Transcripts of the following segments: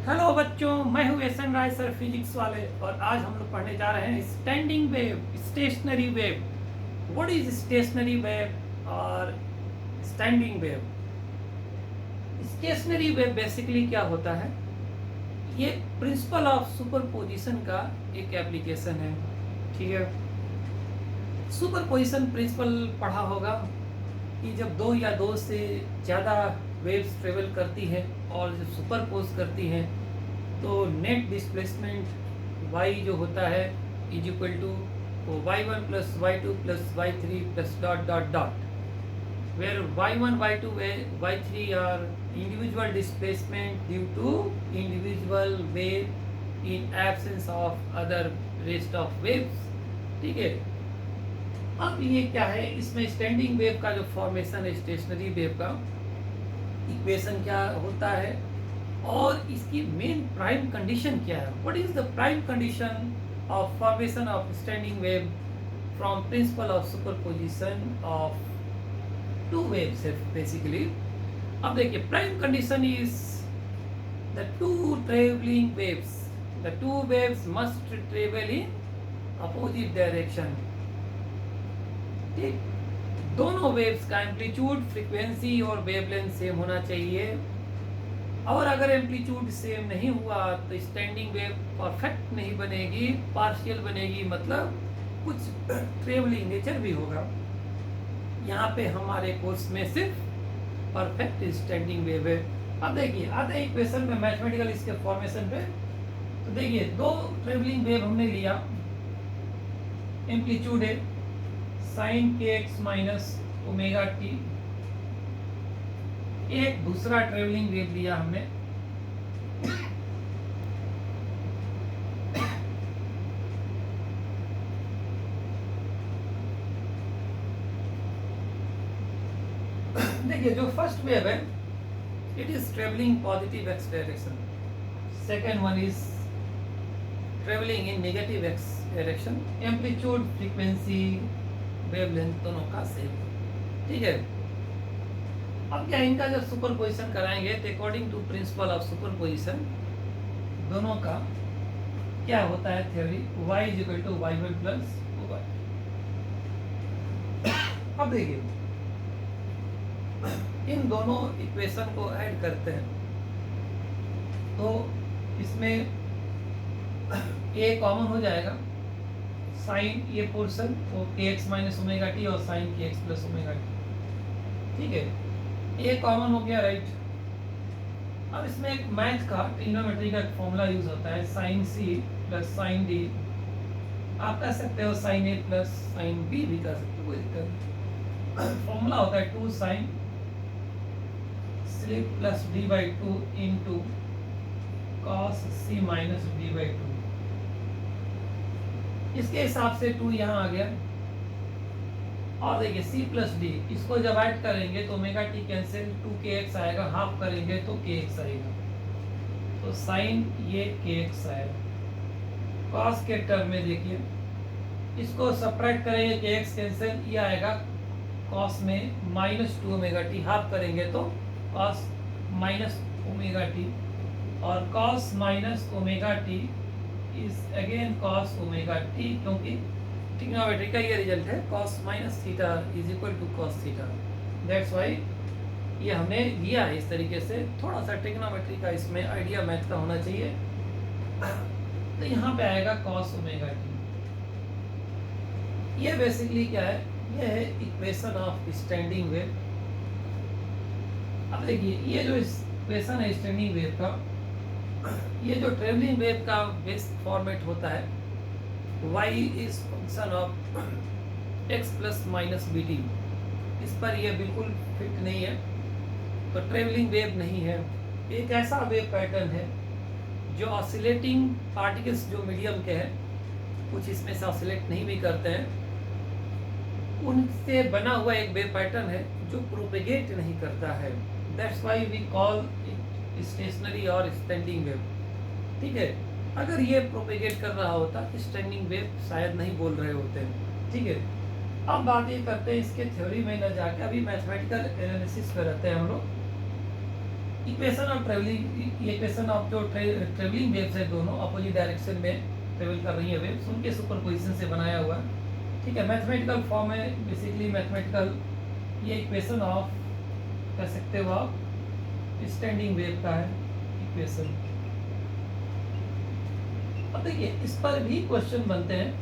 Hello बच्चों, मैं हूँ एसएन राय सर फिजिक्स वाले। और आज हम लोग पढ़ने जा रहे हैं standing wave, stationary wave. What is stationary wave और standing wave? Stationary wave basically क्या होता है? ये प्रिंसिपल ऑफ सुपरपोजिशन का एक एप्लीकेशन है। ठीक है, सुपरपोजिशन प्रिंसिपल पढ़ा होगा कि जब दो या दो से ज़्यादा वेव्स ट्रेवल करती है और जब सुपरपोज करती हैं तो नेट डिस्प्लेसमेंट y जो होता है is equal to y1 plus y2 plus y3 plus dot dot dot, where y1 y2 y3 are individual displacement due to individual wave in absence of other rest of waves। ठीक है, अब ये क्या है, इसमें स्टैंडिंग वेव का जो formation है, स्टेशनरी वेव का इक्वेशन क्या होता है और इसकी मेन प्राइम कंडीशन क्या है? What is the prime condition of formation of standing wave from principal of superposition of two waves basically. अब देखिए, prime condition is the two travelling waves, the two waves must travel in opposite direction. ठीक, दोनों waves का amplitude, frequency और wavelength same होना चाहिए। और अगर एम्पलीट्यूड सेम नहीं हुआ तो स्टैंडिंग वेव परफेक्ट नहीं बनेगी, पार्शियल बनेगी, मतलब कुछ ट्रेवलिंग नेचर भी होगा। यहाँ पे हमारे कोर्स में सिर्फ परफेक्ट स्टैंडिंग वेव है। अब देखिए, आते हैं इक्वेशन में मैथमेटिकल इसके फॉर्मेशन पे। तो देखिए, दो ट्रेवलिंग वेव हमने लिया, एम्पलीट्यूड है साइन के एक्स माइनस ओमेगा टी। एक दूसरा ट्रेवलिंग वेव लिया हमने, देखिए जो फर्स्ट वेव है it is travelling positive x direction, second one is travelling in negative x direction. Amplitude, frequency, wavelength दोनों का सेम। ठीक है, अब क्या इनका जब सुपरपोजिशन कराएंगे तो according to principle of superposition दोनों का क्या होता है theory, y is equal to y1 plus y। अब देखिए, इन दोनों इक्वेशन को ऐड करते हैं तो इसमें a कॉमन हो जाएगा, साइन ये पोर्शन वो के एक्स माइनस ओमेगा टी और साइन के एक्स प्लस ओमेगा टी। ठीक है, ए कॉमन हो गया, राइट। अब इसमें एक मैथ का ट्रिग्नोमेट्री का फॉर्मूला यूज होता है, sine C plus sine D. आप कह सकते हो sine A plus sine B भी कह सकते हो, कोई दिक्कत नहीं। फॉर्मूला होता है two sine slip plus D by two into cos C minus D by two. इसके हिसाब से 2 यहाँ आ गया। और देखिए c प्लस डी, इसको जब ऐड करेंगे तो ओमेगा टी कैंसिल, 2kx आएगा, हाफ करेंगे तो kx आएगा, तो साइन ये kx आएगा। कॉस के टर्म में देखिए, इसको सब्ट्रैक्ट करेंगे kx कैंसिल, ये आएगा कॉस में माइनस 2 ओमेगा टी, हाफ करेंगे तो कॉस माइनस ओमेगा टी, और cos minus omega T is again cos omega T, क्योंकि ट्रिग्नोमेट्री का ये रिजल्ट है, cos minus theta is equal to cos theta. That's why ये हमने लिया है इस तरीके से। थोड़ा सा ट्रिग्नोमेट्री का इसमें आइडिया मैथ का होना चाहिए। तो यहाँ पे आएगा कॉस ओमेगा टी। ये बेसिकली क्या है, ये है इक्वेशन ऑफ स्टैंडिंग वेव। अब देखिए, ये जो इक्वेशन है स्टैंडिंग वेव का, ये जो ट्रेवलिंग वेव का बेस्ट फॉर्मेट होता है, y is function of x plus minus B T. इस पर यह बिल्कुल फिट नहीं है, तो ट्रेवलिंग वेव नहीं है। एक ऐसा वेव पैटर्न है जो ऑसिलेटिंग पार्टिकल्स जो मीडियम के हैं, कुछ इसमें से ऑसिलेट नहीं भी करते हैं, उनसे बना हुआ एक वेव पैटर्न है जो प्रोपेगेट नहीं करता है। That's why we call stationary और स्टैंडिंग वेव। ठीक है, अगर ये प्रोपेगेट कर रहा होता तो स्टैंडिंग वेव शायद नहीं बोल रहे होते। ठीक है, अब बात ये करते हैं इसके थ्योरी में न जाके, अभी मैथमेटिकल एनालिसिस पे रहते हैं हम लोग। Equation of travelling, equation of जो ट्रेवलिंग वेव्स है दोनों अपोजिट डायरेक्शन में ट्रेवल कर रही है वेव्स, उनके सुपरपोजिशन से बनाया हुआ, ठीक है। मैथमेटिकल फॉर्म है बेसिकली, मैथमेटिकल ये इक्वेशन ऑफ कह सकते हो आप स्टैंडिंग वेव का है इक्वेशन। अब देखिए इस पर भी क्वेश्चन बनते हैं।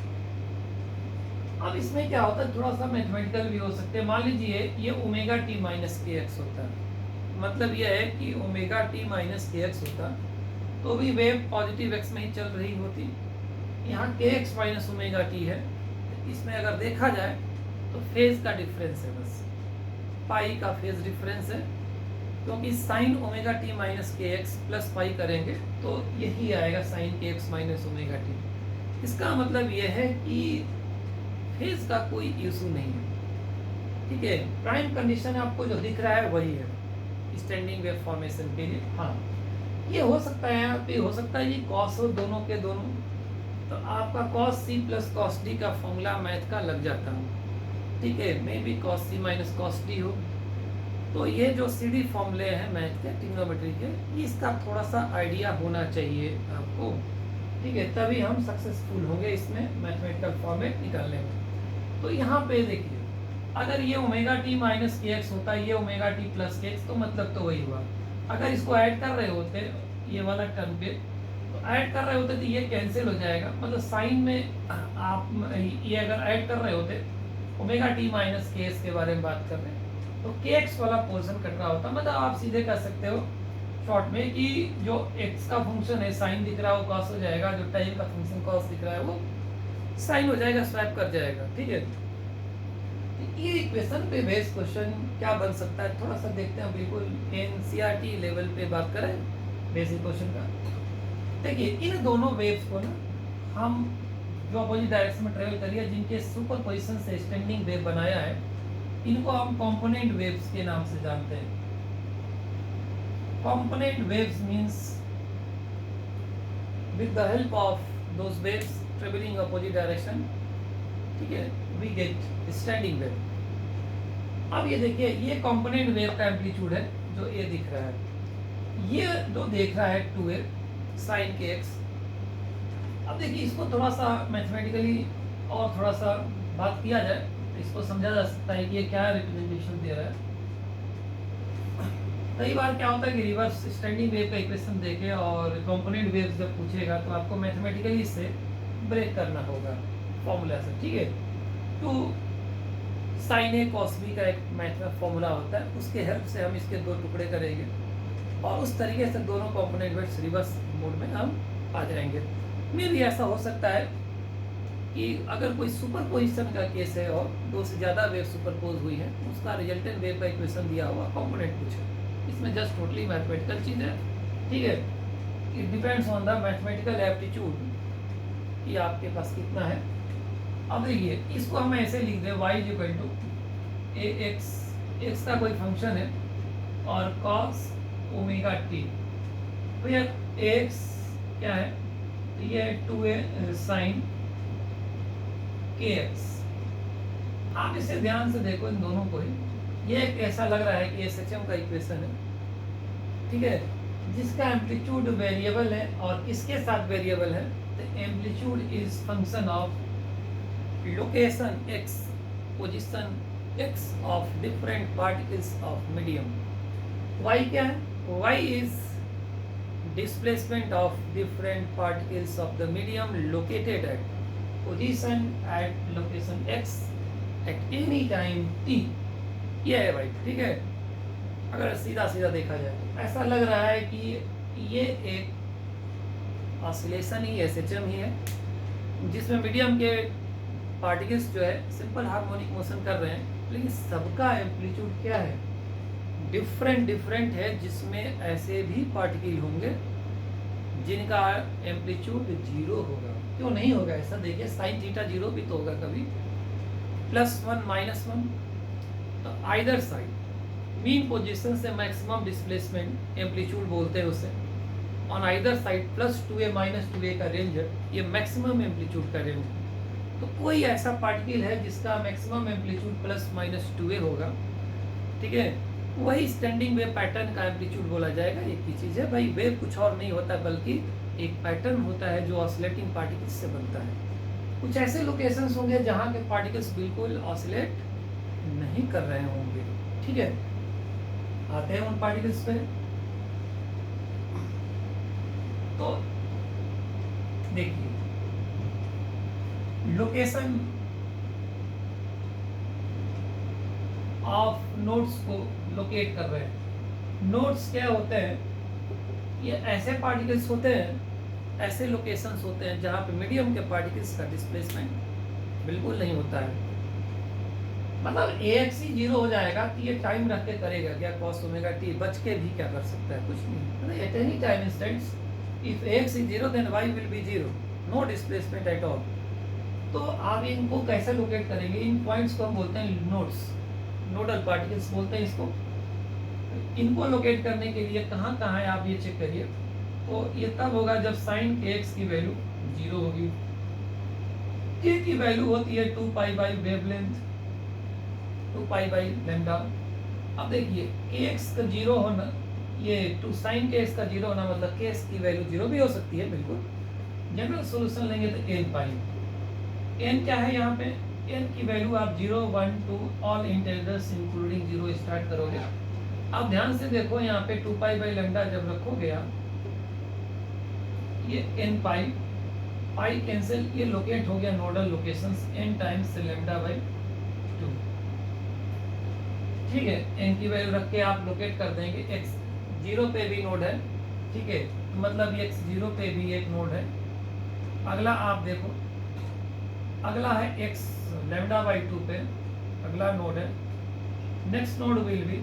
अब इसमें क्या होता है, थोड़ा सा मैथमेटिकल भी हो सकते हैं। मान लीजिए ये ओमेगा टी माइनस के एक्स होता है, मतलब यह है कि ओमेगा टी माइनस के एक्स होता तो भी वेव पॉजिटिव एक्स में ही चल रही होती। यहाँ के एक्स माइनस ओमेगा टी है, इसमें अगर देखा जाए तो फेज का डिफरेंस है, बस पाई का फेज डिफरेंस है, क्योंकि साइन ओमेगा टी माइनस के एक्स प्लस पाई करेंगे तो यही आएगा साइन के एक्स माइनस ओमेगा टी। इसका मतलब यह है कि फेज का कोई इशू नहीं है, ठीक है। प्राइम कंडीशन आपको जो दिख रहा है वही है स्टैंडिंग वेव फॉर्मेशन के लिए। हाँ ये हो सकता है, यहाँ पे हो सकता है ये कॉस हो दोनों के दोनों, तो आपका cos C plus cos D का फॉर्मूला मैथ का लग जाता है, ठीक है। Maybe cos C minus cos D हो, तो ये जो सी डी फॉर्मूले हैं मैथ के ट्रिग्नोमेट्री के, इसका थोड़ा सा आइडिया होना चाहिए आपको, ठीक है, तभी हम सक्सेसफुल होंगे इसमें मैथमेटिकल फॉर्मेट निकालने में। तो यहाँ पे देखिए अगर ये ओमेगा टी माइनस के एक्स होता है, ये ओमेगा टी प्लस के एक्स, तो मतलब तो वही हुआ। अगर इसको ऐड कर रहे होते ये वाला टर्म पे, तो ऐड कर रहे होते तो ये कैंसिल हो जाएगा, मतलब साइन में आप ये अगर ऐड कर रहे होते ओमेगा टी माइनस के एक्स के बारे में बात कर रहे हैं तो के एक्स वाला पोर्शन कट रहा होता। मतलब आप सीधे कह सकते हो शॉर्ट में कि जो एक्स का फंक्शन है साइन दिख रहा है वो कॉस हो जाएगा, जो टाइम का फंक्शन कॉस दिख रहा है वो साइन हो जाएगा, स्वैप कर जाएगा, ठीक है। ये इक्वेशन पे बेस्ड क्वेश्चन क्या बन सकता है, थोड़ा सा देखते हैं। बिल्कुल एनसीईआरटी लेवल पे बात करें बेसिक क्वेश्चन का। देखिए इन दोनों वेव्स को ना हम जो अपोजिट डायरेक्शन में ट्रेवल करिए, जिनके सुपरपोजिशन से स्टैंडिंग वेव बनाया है, इनको हम कंपोनेंट वेव्स के नाम से जानते हैं। Component waves means with the help of those waves travelling opposite direction, ठीक है, वी गेट स्टैंडिंग वेव। अब ये देखिए ये कंपोनेंट वेव का एम्पलीट्यूड है जो ये दिख रहा है, ये जो देख रहा है 2a साइन के एक्स। अब देखिए इसको थोड़ा सा मैथमेटिकली और थोड़ा सा बात किया जाए तो इसको समझा जा सकता है कि ये क्या रिप्रेजेंटेशन दे रहा है। कई बार क्या होता है कि रिवर्स स्टैंडिंग वेव का इक्वेशन देके और कंपोनेंट वेव जब पूछेगा तो आपको मैथमेटिकली इससे ब्रेक करना होगा फॉर्मूला से, ठीक है। तो साइन ए कॉस बी का एक मैथ का फॉर्मूला होता है, उसके हेल्प से हम इसके दो टुकड़े करेंगे और उस तरीके से दोनों कंपोनेंट वेव्स रिवर्स मोड में हम आ जाएंगे। मे भी ऐसा हो सकता है कि अगर कोई सुपरपोजिशन का केस है और दो से ज़्यादा वेव सुपरपोज हुई है, उसका रिजल्टेंट वेव का इक्वेशन दिया हुआ कंपोनेंट कुछ है, इसमें जस्ट टोटली मैथमेटिकल चीज़ है, ठीक है। It depends on the mathematical aptitude कि आपके पास कितना है। अब देखिए इसको हम ऐसे लिख दें y equal to A X का कोई फंक्शन है और cos ओमेगा टी, तो ये x क्या है, ये 2a साइन के एक्स। आप इसे ध्यान से देखो इन दोनों को ही, ये एक ऐसा लग रहा है कि SHM का इक्वेशन है, ठीक है, जिसका एम्पलीट्यूड वेरिएबल है और किसके साथ वेरिएबल है, the amplitude is function of location x, position x of different particles of medium। y क्या है, y is displacement of different particles of the medium located at position at location x at any time t। ये है भाई, ठीक है। अगर सीधा सीधा देखा जाए तो ऐसा लग रहा है कि ये एक ऑसिलेशन ही SHM ही है, जिसमें मीडियम के पार्टिकल्स जो है सिंपल हार्मोनिक मोशन कर रहे हैं, लेकिन सबका एम्पलीट्यूड क्या है, डिफरेंट है, जिसमें ऐसे भी पार्टिकल होंगे जिनका एम्पलीट्यूड 0 होगा। क्यों नहीं होगा ऐसा, देखिए साइन थीटा 0 भी तो होगा कभी, +1 -1, तो आइदर साइड मीन पोजीशन से मैक्सिमम डिस्प्लेसमेंट एम्पलीट्यूड बोलते हैं उसे, on either side +2a -2a का रेंज है, ये मैक्सिमम एम्पलीट्यूड का रेंज है। तो कोई ऐसा पार्टिकल है जिसका मैक्सिमम एम्पलीट्यूड +-2a होगा, ठीक है, वही स्टैंडिंग वेव पैटर्न का एम्पलीट्यूड बोला जाएगा। एक ही चीज़ है भाई, वेव कुछ और नहीं होता बल्कि एक पैटर्न होता है जो ऑसिलेटिंग पार्टिकल्स से बनता है। कुछ ऐसे लोकेशंस होंगे जहाँ के पार्टिकल्स बिल्कुल ऑसिलेट नहीं कर रहे होंगे, ठीक है। आते हैं उन पार्टिकल्स पे। तो देखिए, लोकेशन ऑफ नोड्स को लोकेट कर रहे हैं। नोड्स क्या होते हैं? ये ऐसे पार्टिकल्स होते हैं, ऐसे लोकेशंस होते हैं जहाँ पे मीडियम के पार्टिकल्स का डिस्प्लेसमेंट बिल्कुल नहीं होता है। मतलब AX ही जीरो हो जाएगा तो ये टाइम रख के करेगा क्या? cos ओमेगा t बच के भी क्या कर सकता है? कुछ नहीं। मतलब eight any time instants if AX is zero then y will be zero, no displacement at all। तो आप इनको कैसे लोकेट करेंगे? इन पॉइंट्स को हम बोलते हैं नोड्स, नोडल पार्टिकल्स बोलते हैं इसको। इनको लोकेट करने के लिए कहाँ कहाँ है आप ये चेक करिए। तो ये तब होगा जब साइन kx की वैल्यू जीरो होगी। k की वैल्यू होती है 2 pi by wavelength, 2 pi by lambda. अब देखिए kx का जीरो होना, ये 2 साइन kx का जीरो होना मतलब kx की वैल्यू जीरो भी हो सकती है बिल्कुल। जनरल सॉल्यूशन लेंगे तो n पाई। n क्या है यहाँ पे? n की वैल्यू आप 0, 1, 2 all integers including zero start करोगे। अब ध्यान से देखो यहाँ पे 2 पाई बाई लैम्डा जब रखोगे आप, ये n पाई, पाई कैंसिल, ये लोकेट हो गया nodal locations n times lambda by 2, ठीक है। n की वैल्यू रख के आप लोकेट कर देंगे। x जीरो पे भी नोड है, ठीक है, मतलब x जीरो पे भी एक नोड है। अगला आप देखो, अगला है x लैम्डा बाई 2 पे अगला नोड है। Next node will be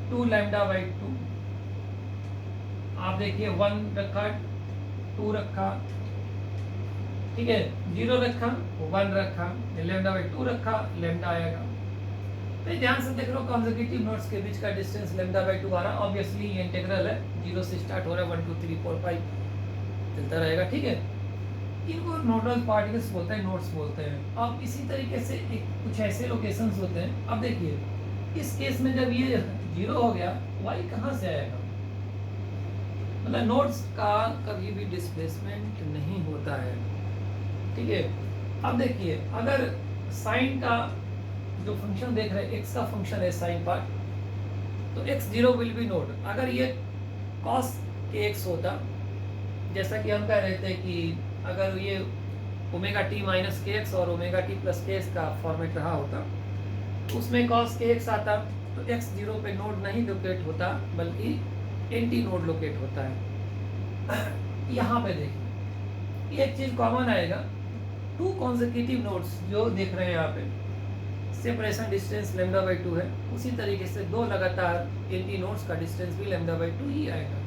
2 lambda by 2। आप देखिए 1 रखा, 2 रखा, ठीक है, 0 रखा, 1 रखा, लैम्डा बाई 2 रखा, लैम्डा आएगा। तो ध्यान से देख लो कंसेक्यूटिव नोड्स के बीच का डिस्टेंस लैम्डा बाई 2 आ रहा है। ऑब्वियसली ये इंटीग्रल है, 0 से स्टार्ट हो रहा है, 1 2 3 4 5 चलता रहेगा, ठीक है। इनको नोडल पार्टिकल्स बोलते हैं, नोड्स बोलते हैं। अब इसी तरीके से कुछ ऐसे लोकेशंस होते हैं। अब देखिए इस केस में जब ये 0 हो गया, y कहाँ से आएगा? मतलब नोड्स का कभी भी डिस्प्लेसमेंट नहीं होता है, ठीक है। अब देखिए अगर साइन का जो फंक्शन देख रहे हैं, x का फंक्शन है साइन पार्ट, तो x zero will V node. अगर ये cos kx होता, जैसा कि हम कह रहे थे कि अगर ये ओमेगा टी माइनस के एक्स और ओमेगा टी प्लस के एक्स का फॉर्मेट रहा होता, तो उसमें cos के एक्स आता, तो x जीरो पे नोड नहीं लोकेट होता बल्कि एंटी नोड लोकेट होता है। यहाँ पे देखिए एक चीज़ कॉमन आएगा, 2 कॉन्सेक्यूटिव नोड्स जो देख रहे हैं यहाँ पे, सेपरेशन डिस्टेंस लैम्डा बाई 2 है। उसी तरीके से 2 लगातार एंटी नोड्स का डिस्टेंस भी लैम्डा बाई 2 ही आएगा।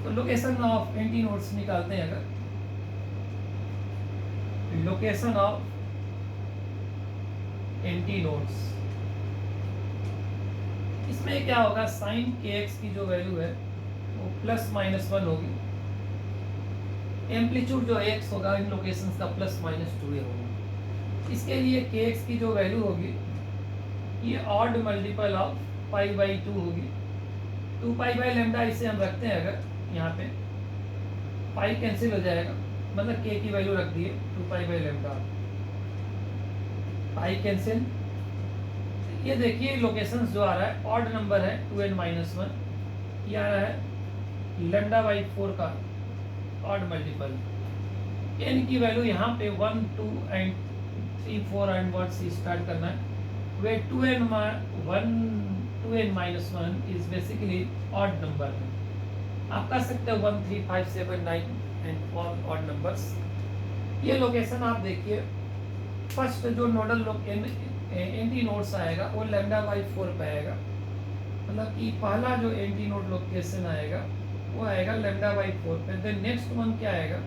तो लोकेशन ऑफ एंटी नोड्स निकालते हैं। अगर लोकेशन ऑफ एंटी नोड्स, इसमें क्या होगा, साइन के एक्स की जो वैल्यू है वो प्लस माइनस 1 होगी। एम्पलीट्यूड जो एक्स होगा इन लोकेशंस का प्लस माइनस 2 होगा। इसके लिए के एक्स की जो वैल्यू होगी ये odd multiple of pi by 2 होगी। 2 पाई बाई लैम्डा इसे हम रखते हैं, अगर यहाँ पे पाई कैंसिल हो जाएगा, मतलब के की वैल्यू रख दिए 2 pi by lambda, pi cancel. ये देखिए लोकेशंस जो आ रहा है ऑड नंबर है 2n माइनस 1, ये आ रहा है लैम्डा बाई 4 का ऑड मल्टीपल। n की वैल्यू यहाँ पे 1 2 एंड 3 4 एंड 1 से स्टार्ट करना है। वे 2n minus 1 is basically odd number है। आप कह सकते हो 1 3 5 7 9 एंड ऑल ऑड नंबर्स। ये लोकेशन आप देखिए, फर्स्ट जो नोडल एंटी नोड्स आएगा वो लैम्डा बाई 4 पे आएगा, मतलब कि पहला जो एंटी नोड लोकेशन आएगा वो आएगा लैम्डा बाई 4 पे। देन नेक्स्ट वन क्या आएगा,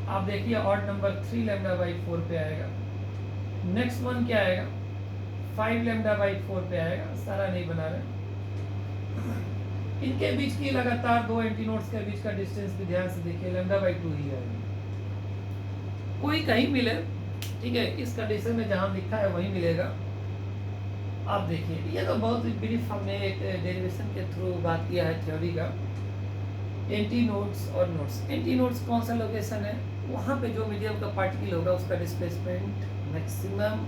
आप देखिए ऑड नंबर 3 लैम्डा बाई 4 पे आएगा। नेक्स्ट वन क्या आएगा, 5 लैम्डा बाई 4 पे आएगा। सारा नहीं बना रहे। इनके बीच की लगातार 2 एंटी नोड्स के बीच का डिस्टेंस भी ध्यान से देखिए, लैम्डा बाई 2 ही आएगा। कोई कहीं मिले, ठीक है, इस कंडीशन में जहां लिखा है वही मिलेगा। आप देखिए, ये तो बहुत ब्रीफ हमने एक डेरिवेशन के थ्रू बात किया है थ्योरी का। एंटी नोड्स और नोड्स, एंटी नोड्स कौन सा लोकेशन है, वहाँ पे जो मीडियम का पार्टिकल होगा उसका displacement maximum,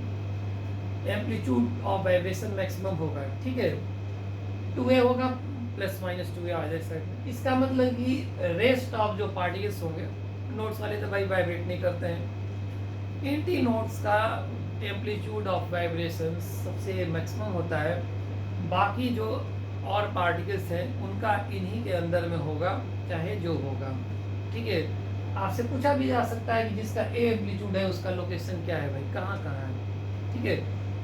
amplitude of vibration maximum होगा, ठीक है। 2a होगा प्लस माइनस 2a आ जाए साइड में। इसका मतलब कि रेस्ट ऑफ जो पार्टिकल्स होंगे, नोड्स वाले तो भाई वाइब्रेट नहीं करते हैं, एंटी नोड्स का एम्पलीट्यूड ऑफ वाइब्रेशन सबसे मैक्सिमम होता है, बाकी जो और पार्टिकल्स हैं उनका इन्हीं के अंदर में होगा, चाहे जो होगा, ठीक है। आपसे पूछा भी जा सकता है कि जिसका ए एम्पलीट्यूड है उसका लोकेशन क्या है भाई, कहाँ कहाँ है, ठीक है।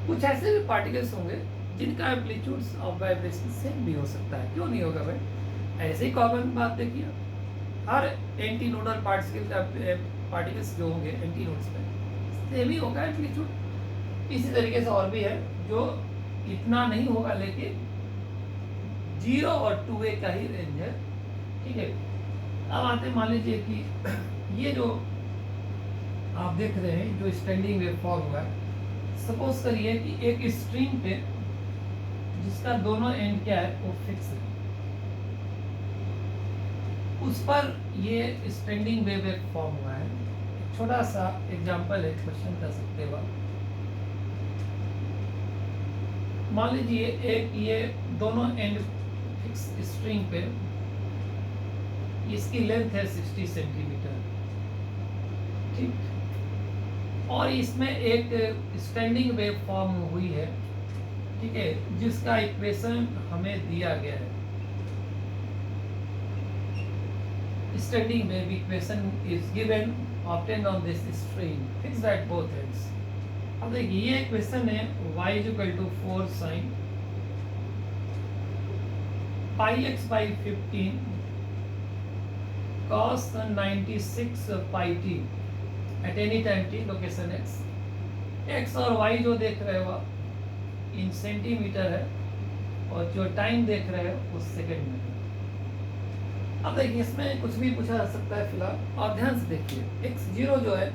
कुछ ऐसे भी पार्टिकल्स होंगे जिनका एम्पलीट्यूड्स ऑफ वाइब्रेशन सेम भी हो सकता है, क्यों नहीं होगा भाई। ऐसे ही कॉमन बात देखिए, हर एंटी नोडल पार्टिकल्स जो होंगे एंटी नोड्स पे सेम ही होगा एम्पलीट्यूड। इसी तरीके से और भी है जो इतना नहीं होगा, लेकिन 0 और 2a का ही रेंज है, ठीक है। अब आते मान लीजिए कि ये जो आप देख रहे हैं जो स्टैंडिंग वेव फॉर्म हुआ है, सपोज करिए कि एक स्ट्रिंग पे जिसका दोनों एंड क्या है वो फिक्स है, उस पर ये स्टैंडिंग वेव एक फॉर्म हुआ है। छोटा सा एग्जांपल है, क्वेश्चन कर सकते हो। मान लीजिए एक ये दोनों एंड फिक्स स्ट्रिंग पे, इसकी लेंथ है 60 सेंटीमीटर, ठीक, और इसमें एक स्टैंडिंग वेव फॉर्म हुई है, ठीक है, जिसका इक्वेशन हमें दिया गया है। Standing wave equation is given obtain on this string fixed at both ends. अब देखिए ये इक्वेशन है y equal to 4 sin pi x by 15 cos 96 pi t at any time t location x। x और y जो देख रहे हो इन centimetre है, और जो टाइम देख रहे हो वो सेकंड में है। अब देखिए इसमें कुछ भी पूछा जा सकता है फिलहाल, और ध्यान से देखिए x0 जो है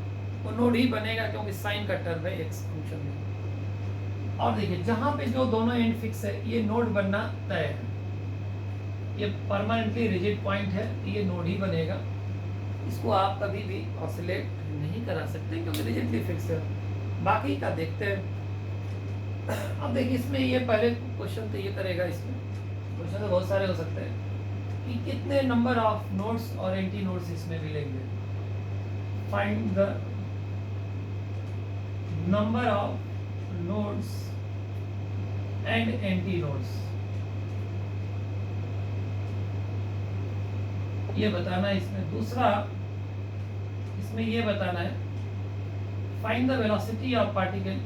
वो नोड ही बनेगा क्योंकि साइन का टर्म है x फंक्शन में। और देखिए जहाँ पे जो दोनों एंड फिक्स है ये नोड बनना तय है, ये परमानेंटली रिजिड पॉइंट है, ये नोड ही बनेगा, इसको आप कभी भी ऑसिलेट नहीं करा सकते क्योंकि रिजिडली फिक्स है। बाकी का देखते हैं। अब देखिए इसमें ये पहले क्वेश्चन तो ये करेगा, इसमें क्वेश्चन तो बहुत सारे हो सकते हैं कि कितने नंबर ऑफ नोड्स और एंटी नोड्स इसमें मिलेंगे। Find the number of nodes and anti nodes, ये बताना है इसमें। दूसरा इसमें ये बताना है find the velocity of particle,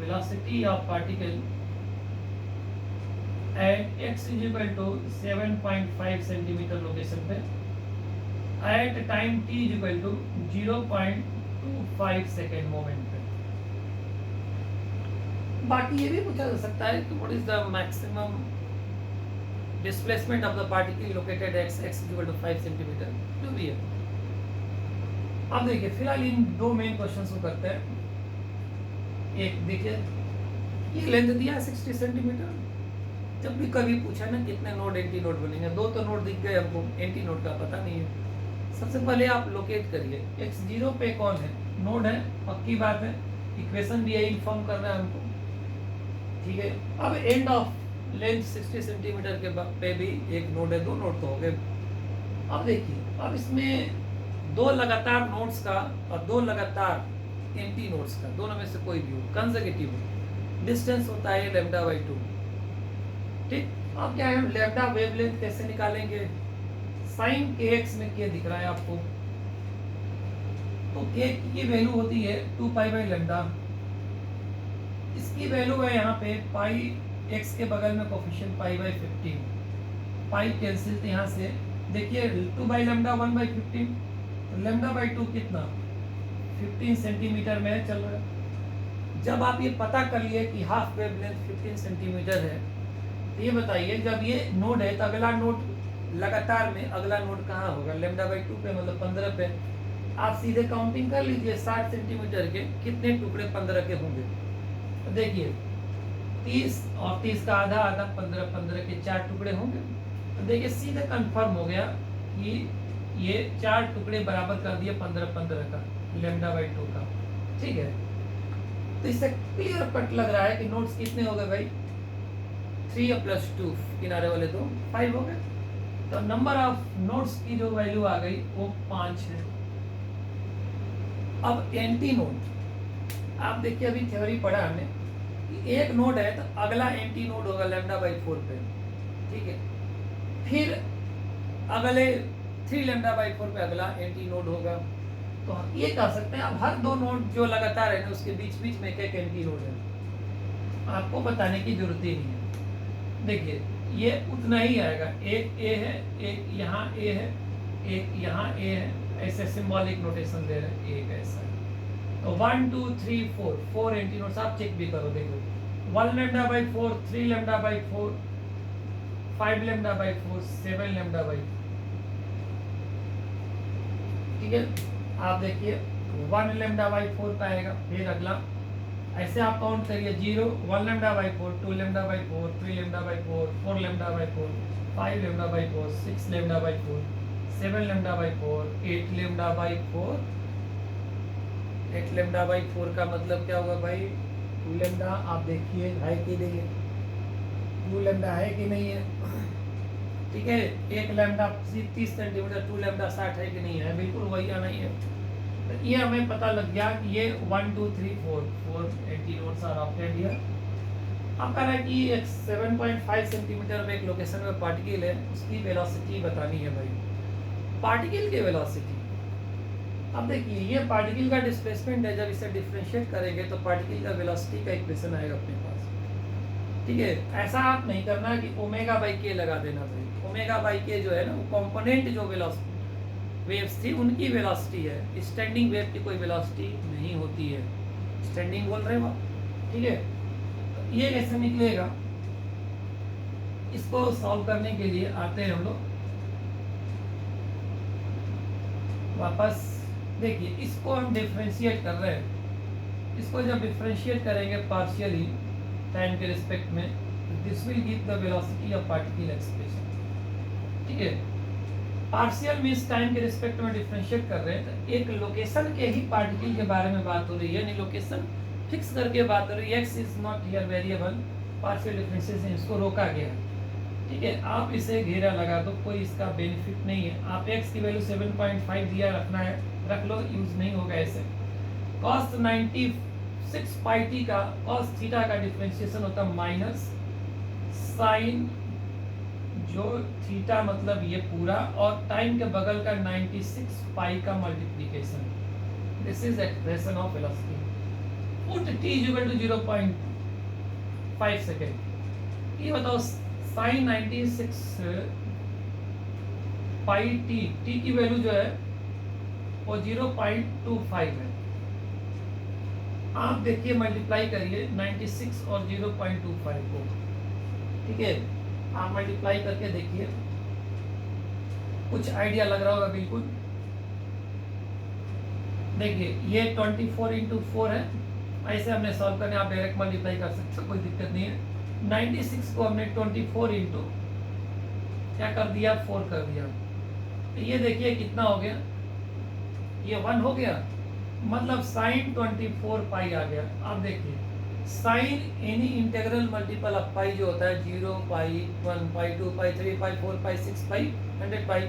velocity of particle at x is equal to 7.5 centimeter location पे at time t is equal to 0.25 second moment पे। बाकी ये भी पूछा जा सकता है कि what is the maximum displacement of the particle located at x is equal to 5 centimeter, जो भी है। अब देखिए फिलहाल इन दो मेन क्वेश्चंस को करते हैं। एक देखिए ये लेंथ दिया है 60 सेंटीमीटर, जब भी कभी पूछा ना कितने नोड एंटी नोड बनेंगे, दो तो नोड दिख गए हमको, एंटी नोड का पता नहीं है। सबसे पहले आप लोकेट करिए x0 पे कौन है, नोड है, पक्की बात है, इक्वेशन भी यही इन्फॉर्म कर रहा है हमको, ठीक है। अब एंड ऑफ लेंथ 60 सेंटीमीटर के पे भी एक नोड है, दो नोड तो हो गए। अब देखिए अब इसमें दो लगातार नोड्स का और दो लगातार एंटी नोड्स का, दोनों में से कोई भी हो, कंसेक्यूटिव हो, डिस्टेंस होता है लैम्डा बाई 2, ठीक। अब क्या है, लैम्डा वेवलेंथ कैसे निकालेंगे, साइन के एक्स में के दिख रहा है आपको, तो के की वैल्यू होती है 2 पाई बाई लैम्डा, इसकी वैल्यू है यहाँ पे पाई, एक्स के बगल में coefficient pi by 15, pi cancel यहाँ से देखिए 2 बाई लैम्डा 1 बाई 15, तो लैम्डा बाई 2 कितना 15 सेंटीमीटर में चल रहा है। जब आप ये पता कर लिए कि हाफ वेव लेंथ 15 सेंटीमीटर है, तो ये बताइए जब ये नोड है तो अगला नोड लगातार में अगला नोड कहाँ होगा, लैम्डा बाई 2 पे, मतलब 15 पे। आप सीधे काउंटिंग कर लीजिए 60 सेंटीमीटर के कितने टुकड़े 15 के होंगे। तो देखिए 30 और 30 का आधा आधा 15 15 के 4 टुकड़े होंगे। तो देखिए सीधे कंफर्म हो गया कि ये 4 टुकड़े बराबर कर दिए 15 15 का λ/2 का। ठीक है, तो इससे क्लियर कट लग रहा है कि नोट्स कितने हो गए भाई, 3 + 2 किनारे वाले 2 5 हो गए। तो नंबर ऑफ नोट्स की जो वैल्यू आ गई वो 5 है। अब एंटी नोड, आप देखिए अभी थ्योरी पढ़ा हमने कि एक नोड है तो अगला एंटी नोड होगा λ/4 पे। ठीक है, फिर अगले 3 λ/4 पे अगला एंटी नोड होगा। तो हम ये कह सकते हैं अब हर दो नोड जो लगातार है ना उसके बीच बीच में एक एंटी नोड है, आपको बताने की जरूरत ही नहीं है। देखिए ये उतना ही आएगा, एक ए है, एक यहाँ ए है, एक यहाँ ए है, ऐसे सिंबॉलिक नोटेशन दे रहे हैं, एक ऐसा है। तो 1 2 3 4 एंटी नोड्स आप चेक भी करो, देखो 1 λ/4, 3 λ/4, 5 λ/4, 7 λ/4। ठीक है, आप देखिए 1 λ/4 का आएगा, फिर अगला ऐसे आप काउंट करिए 0 1 λ/4, 2 λ/4, 3 λ/4, 4 λ/4, 5 λ/4, 6 λ/4, 7 λ/4, 8 λ/4। 8 λ/4 का मतलब क्या होगा भाई, 2 λ आप देखिए है कि नहीं है, 2 λ है कि नहीं है। ठीक है, 1 λ 30 सेंटीमीटर, 2 λ 60 है कि नहीं है, बिल्कुल वही आना ही है। तो ये हमें पता लग गया कि ये 1 2 3 4 antinodes are obtained here. अब कह रहा है कि एक 7.5 सेंटीमीटर में एक लोकेशन में पार्टिकल है, उसकी वेलोसिटी बतानी है भाई, पार्टिकल की वेलोसिटी। अब देखिए ये पार्टिकल का डिस्प्लेसमेंट है, जब इसे डिफरेंशिएट करेंगे तो पार्टिकल का वेलोसिटी का इक्वेशन आएगा अपने पास। ठीक है, ऐसा आप नहीं करना कि ω/k लगा देना भाई, ω/k जो है ना वो कंपोनेंट जो वेलोसिटी वेव्स थी उनकी वेलोसिटी है, स्टैंडिंग वेव की कोई वेलोसिटी नहीं होती है। स्टैंडिंग बोल रहे हो आप, ठीक है। तो ये कैसे निकलेगा, इसको सॉल्व करने के लिए आते हैं हम लोग वापस। देखिए इसको हम डिफरेंशिएट कर रहे हैं, इसको जब डिफरेंशिएट करेंगे पार्शियली टाइम के रिस्पेक्ट में, this will give the velocity of particle expression. ठीक है, पार्शियल मींस टाइम के रिस्पेक्ट में डिफरेंशिएट कर रहे हैं, तो एक लोकेशन के ही पार्टिकल के बारे में बात हो रही है, यानी लोकेशन फिक्स करके बात हो रही है। X is not here variable, partial differentiation इसको रोका गया है। ठीक है, आप इसे घेरा लगा दो, कोई इसका बेनिफिट नहीं है। आप एक्स की वैल्यू 7.5 दिया रखना है, रख लो, यूज नहीं होगा ऐसे। cos 96 पाई टी का cos थीटा का डिफरेंशिएशन होता है माइनस साइन जो थीटा मतलब ये पूरा और टाइम के बगल का 96 पाई का multiplication. This is expression of velocity. Put t = 0.5 second. ये बताओ साइन 96 पाई टी की वैल्यू जो है वो 0.25 है। आप देखिए मल्टीप्लाई करिए 96 और 0.25 को। ठीक है, आप मल्टीप्लाई करके देखिए, कुछ आइडिया लग रहा होगा बिल्कुल। देखिए ये 24 × 4 है, ऐसे हमने सॉल्व करने, आप डायरेक्ट मल्टीप्लाई कर सकते हो, कोई दिक्कत नहीं है। 96 को हमने 24 × क्या कर दिया, 4 कर दिया। तो ये देखिए कितना हो गया, ये 1 हो गया, मतलब साइन 24 पाई आ गया। आप देखिए sine any integral multiple of pi जो होता है 0 पाई 1 पाई 2 पाई 3 पाई 4 पाई 6 पाई 100 पाई,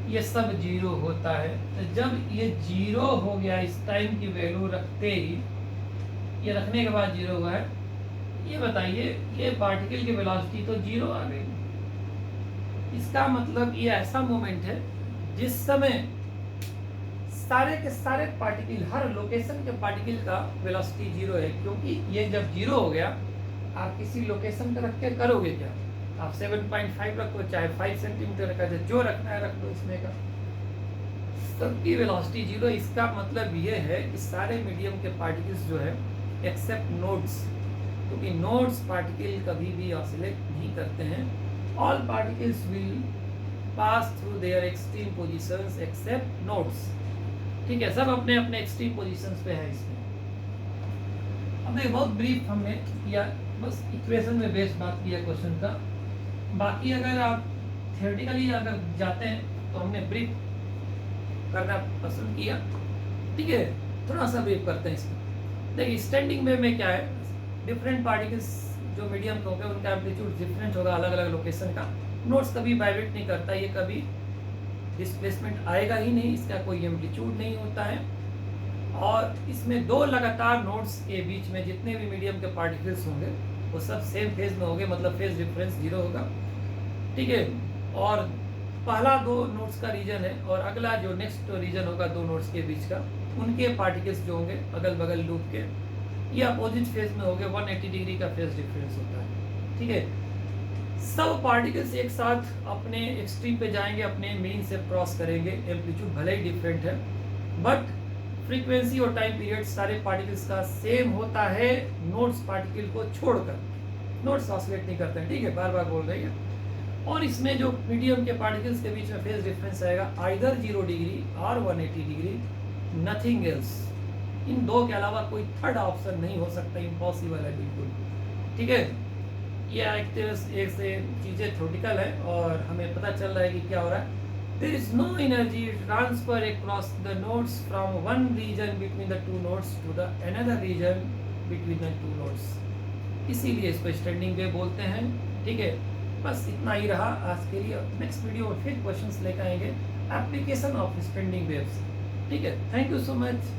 ये सब 0 होता है। तो जब ये 0 हो गया, इस टाइम की वैल्यू रखते ही, ये रखने के बाद 0 हुआ है, ये बताइए ये पार्टिकल की वेलोसिटी तो 0 आ गई। इसका मतलब ये ऐसा मोमेंट है जिस समय सारे के सारे पार्टिकल, हर लोकेशन के पार्टिकल का वेलोसिटी 0 है, क्योंकि ये जब 0 हो गया, आप किसी लोकेशन पे रख के करोगे क्या, आप 7.5 रखो, चाहे 5 सेंटीमीटर का, जो रखना है रख दो, इसमें का सबकी वेलोसिटी 0। इसका मतलब ये है कि सारे मीडियम के पार्टिकल्स जो है एक्सेप्ट नोड्स, क्योंकि नोड्स पार्टिकल कभी भी ऑसिलेट नहीं करते हैं। All particles will pass through their extreme positions except nodes. ठीक है, सब अपने अपने एक्सट्रीम पोजीशंस पे है इसमें। हमने बहुत ब्रीफ हमने किया बस इक्वेशन में बेस्ड बात की है क्वेश्चन का। बाकी अगर आप थियोरेटिकली अगर जाते हैं तो हमने ब्रीफ करना पसंद किया, ठीक है। थोड़ा सा ब्रीफ करते हैं इसमें। देखिए स्टैंडिंग वेव में क्या है, डिफरेंट पार्टिकल्स जो मीडियम के होंगे उनका एम्पलीट्यूड डिफरेंट होगा अलग अलग लोकेशन का। नोड्स कभी वाइब्रेट नहीं करता, ये कभी डिस्प्लेसमेंट आएगा ही नहीं, इसका कोई एम्पलीट्यूड नहीं होता है। और इसमें दो लगातार नोड्स के बीच में जितने भी मीडियम के पार्टिकल्स होंगे वो सब सेम फेज में होंगे, मतलब फेज डिफरेंस 0 होगा, ठीक है। और पहला दो नोड्स का रीजन है और अगला जो नेक्स्ट रीजन होगा दो नोड्स के बीच का, उनके पार्टिकल्स जो होंगे अगल बगल लूप के, ये अपोजिट फेज में होंगे, 180 डिग्री का फेज डिफरेंस होता है, ठीक है। सब पार्टिकल्स एक साथ अपने एक्सट्रीम पे जाएंगे, अपने मीन से क्रॉस करेंगे, एम्पलीट्यूड भले ही डिफरेंट है बट फ्रीक्वेंसी और टाइम पीरियड सारे पार्टिकल्स का सेम होता है, नोड्स पार्टिकल को छोड़कर। नोड्स ऑसिलेट नहीं करते हैं, ठीक है, बार बार बोल रही है। और इसमें जो मीडियम के पार्टिकल्स के बीच में फेज डिफरेंस आएगा आइदर 0 डिग्री और 180 डिग्री, नथिंग एल्स। इन दो के अलावा कोई थर्ड ऑप्शन नहीं हो सकता, इम्पॉसिबल है बिल्कुल, ठीक है। ये एक से चीज़ें थ्योरेटिकल है और हमें पता चल रहा है कि क्या हो रहा है। There is no energy transfer across the nodes from one region between the two nodes to the another region between the two nodes. इसीलिए इसको स्टैंडिंग वेव बोलते हैं, ठीक है। बस इतना ही रहा आज के लिए। नेक्स्ट वीडियो में फिर क्वेश्चंस लेकर आएंगे एप्लीकेशन ऑफ स्टैंडिंग वेव्स, ठीक है। Thank you so much.